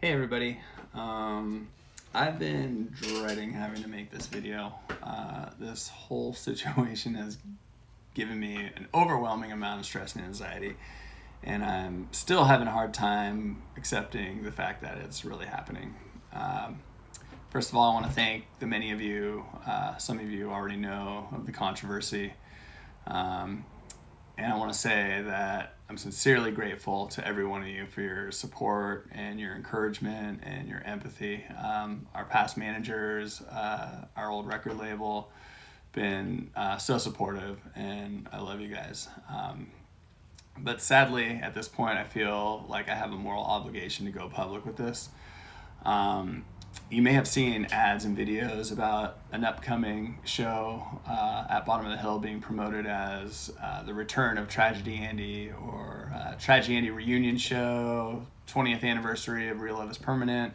Hey everybody, I've been dreading having to make this video. This whole situation has given me an overwhelming amount of stress and anxiety, and I'm still having a hard time accepting the fact that it's really happening. First of all, I want to thank the many of you, some of you already know of the controversy, and I want to say that I'm sincerely grateful to every one of you for your support and your encouragement and your empathy. Our past managers, our old record label, been so supportive, and I love you guys. But sadly, at this point, I feel like I have a moral obligation to go public with this. You may have seen ads and videos about an upcoming show at Bottom of the Hill being promoted as the return of Tragedy Andy, or Tragedy Andy reunion show, 20th anniversary of Real Love is Permanent.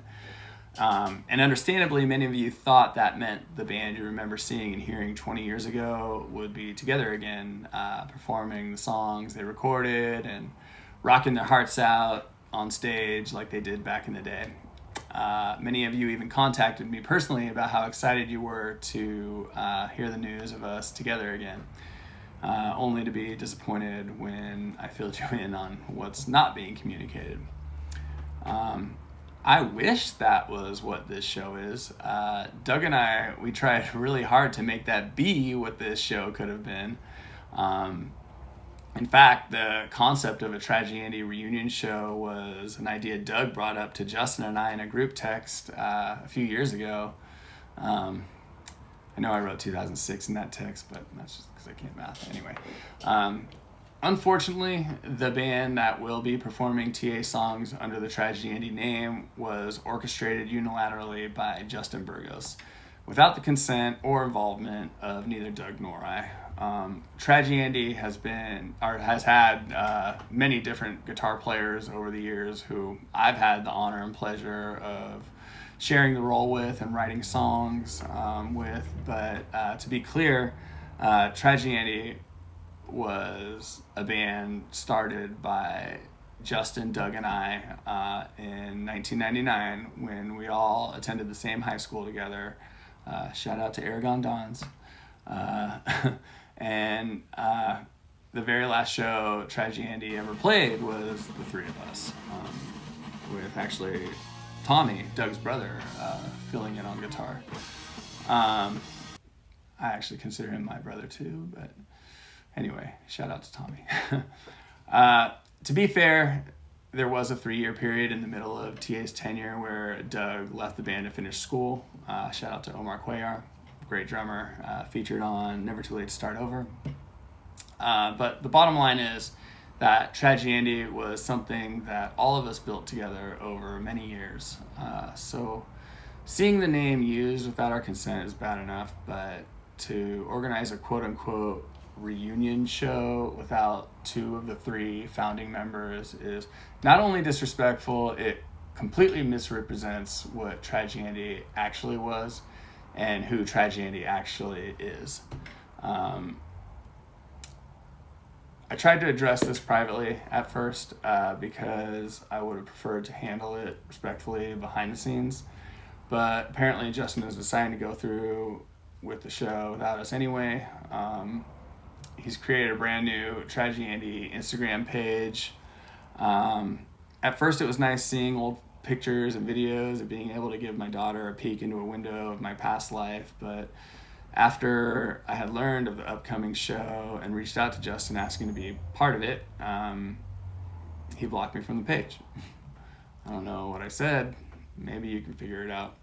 And understandably, many of you thought that meant the band you remember seeing and hearing 20 years ago would be together again, performing the songs they recorded and rocking their hearts out on stage like they did back in the day. Many of you even contacted me personally about how excited you were to hear the news of us together again, only to be disappointed when I filled you in on what's not being communicated. I wish that was what this show is. Doug and I, we tried really hard to make that be what this show could have been. In fact, the concept of a Tragedy Andy reunion show was an idea Doug brought up to Justin and I in a group text a few years ago. I know I wrote 2006 in that text, but that's just because I can't math. Anyway, unfortunately, the band that will be performing TA songs under the Tragedy Andy name was orchestrated unilaterally by Justin Burgos, without the consent or involvement of neither Doug nor I. Tragedy Andy has had many different guitar players over the years who I've had the honor and pleasure of sharing the role with and writing songs with. But to be clear, Tragedy Andy was a band started by Justin, Doug, and I in 1999 when we all attended the same high school together. Shout out to Aragon Dons. And the very last show Tragedy Andy ever played was the three of us, with actually Tommy, Doug's brother, filling in on guitar. I actually consider him my brother too, but anyway, shout out to Tommy. To be fair, there was a 3-year period in the middle of TA's tenure where Doug left the band to finish school. Shout out to Omar Cuellar, great drummer, featured on Never Too Late to Start Over. But the bottom line is that Tragedy Andy was something that all of us built together over many years. So seeing the name used without our consent is bad enough, but to organize a quote-unquote reunion show without 2 of the 3 founding members is not only disrespectful, it completely misrepresents what Tragedy Andy actually was and who Tragedy Andy actually is. I tried to address this privately at first because I would have preferred to handle it respectfully behind the scenes, but apparently Justin has decided to go through with the show without us anyway. He's created a brand new Tragedy Andy Instagram page. At first it was nice seeing old pictures and videos and being able to give my daughter a peek into a window of my past life, but after I had learned of the upcoming show and reached out to Justin asking to be part of it, he blocked me from the page. I don't know what I said. Maybe you can figure it out.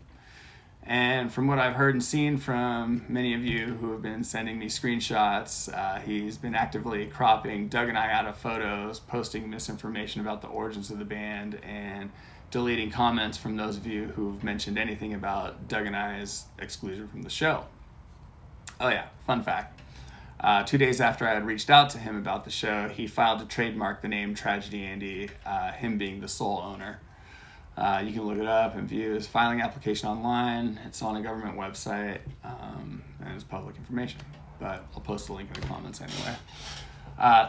And from what I've heard and seen from many of you who have been sending me screenshots, he's been actively cropping Doug and I out of photos, posting misinformation about the origins of the band, and deleting comments from those of you who've mentioned anything about Doug and I's exclusion from the show. Oh yeah, fun fact. 2 days after I had reached out to him about the show, he filed to trademark the name Tragedy Andy, him being the sole owner. You can look it up and view his filing application online. It's on a government website, and it's public information, but I'll post a link in the comments anyway.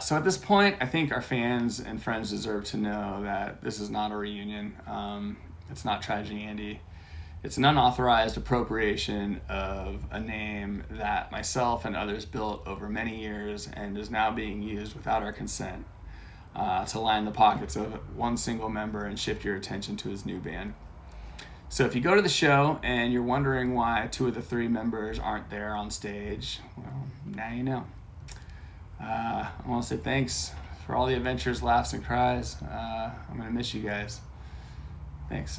So at this point, I think our fans and friends deserve to know that this is not a reunion. It's not Tragedy Andy. It's an unauthorized appropriation of a name that myself and others built over many years and is now being used without our consent to line the pockets of one single member and shift your attention to his new band. So if you go to the show and you're wondering why 2 of the 3 members aren't there on stage, well, now you know. I want to say thanks for all the adventures, laughs, and cries. I'm going to miss you guys. Thanks.